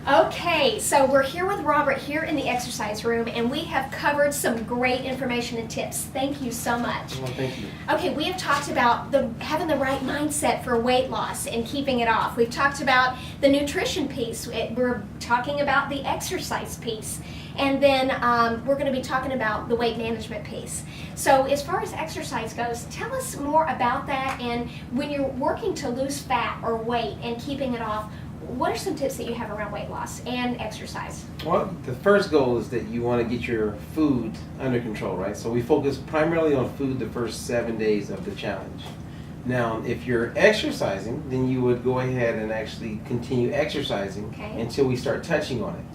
Okay, so we're here with Robert here in the exercise room, and we have covered some great information and tips. Thank you so much. Well, thank you. Okay, we have talked about having the right mindset for weight loss and keeping it off. We've talked about the nutrition piece. We're talking about the exercise piece. And then we're going to be talking about the weight management piece. So as far as exercise goes, tell us more about that, and when you're working to lose fat or weight and keeping it off, what are some tips that you have around weight loss and exercise? Well, the first goal is that you want to get your food under control, right? So we focus primarily on food the first 7 days of the challenge. Now, if you're exercising, then you would go ahead and actually continue exercising until we start touching on it.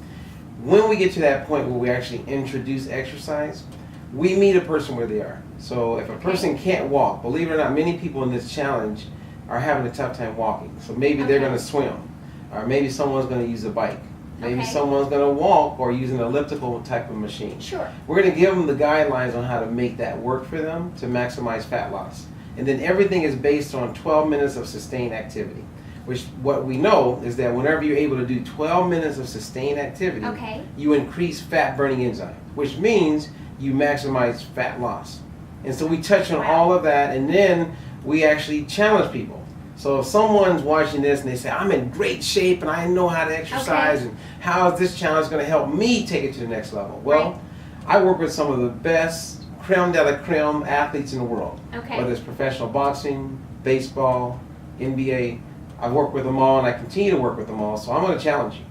When we get to that point where we actually introduce exercise, we meet a person where they are. So if a person can't walk, believe it or not, many people in this challenge are having a tough time walking. So maybe they're going to swim. Or maybe someone's going to use a bike. Maybe someone's going to walk or use an elliptical type of machine. Sure. We're going to give them the guidelines on how to make that work for them to maximize fat loss. And then everything is based on 12 minutes of sustained activity. Which what we know is that whenever you're able to do 12 minutes of sustained activity, you increase fat burning enzyme, which means you maximize fat loss. And so we touch on all of that, and then we actually challenge people. So if someone's watching this and they say, I'm in great shape and I know how to exercise, and how is this challenge going to help me take it to the next level? Well, I work with some of the best creme de la creme athletes in the world. Whether it's professional boxing, baseball, NBA, I've worked with them all and I continue to work with them all, so I'm going to challenge you.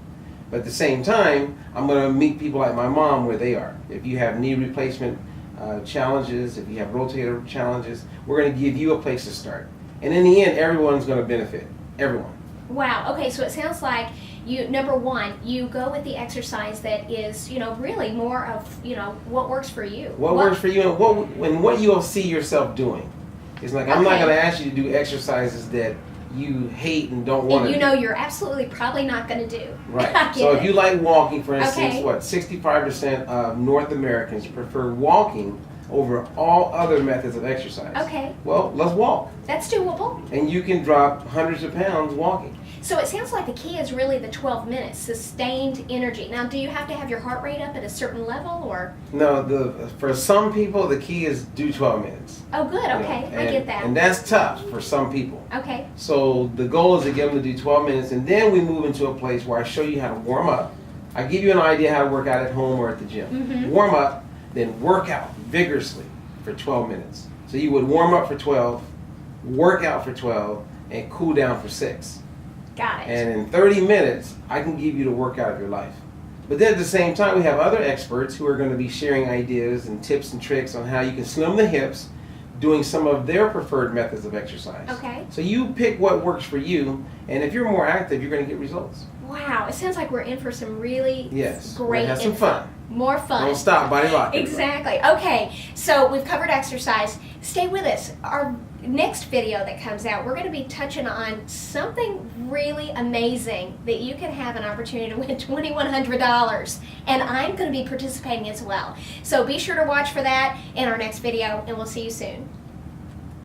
But at the same time, I'm going to meet people like my mom where they are. If you have knee replacement challenges, if you have rotator challenges, we're going to give you a place to start. And in the end, everyone's going to benefit. Everyone. Wow. Okay, so it sounds like you, number one, you go with the exercise that is, really more of, what works for you. What works for you, and what you'll see yourself doing. It's like, I'm not going to ask you to do exercises that you hate and don't want to do. You're absolutely probably not going to do. Right. So if you like walking, for instance, 65% of North Americans prefer walking over all other methods of exercise. Well, let's walk. That's doable. And you can drop hundreds of pounds walking. So it sounds like the key is really the 12 minutes, sustained energy. Now, do you have to have your heart rate up at a certain level, or? No, for some people, the key is do 12 minutes. Oh, good. Okay, I get that. And that's tough for some people. Okay. So the goal is to get them to do 12 minutes, and then we move into a place where I show you how to warm up. I give you an idea how to work out at home or at the gym. Warm up, then work out vigorously for 12 minutes. So you would warm up for 12, work out for 12, and cool down for 6. Got it. And in 30 minutes, I can give you the workout of your life. But then at the same time, we have other experts who are going to be sharing ideas and tips and tricks on how you can slim the hips, doing some of their preferred methods of exercise. So you pick what works for you, and if you're more active, you're going to get results. Wow, it sounds like we're in for some really great have some fun. More fun. Don't stop, body rock. Exactly. Okay, so we've covered exercise. Stay with us. Our next video that comes out, we're going to be touching on something really amazing that you can have an opportunity to win $2,100, and I'm going to be participating as well. So be sure to watch for that in our next video, and we'll see you soon.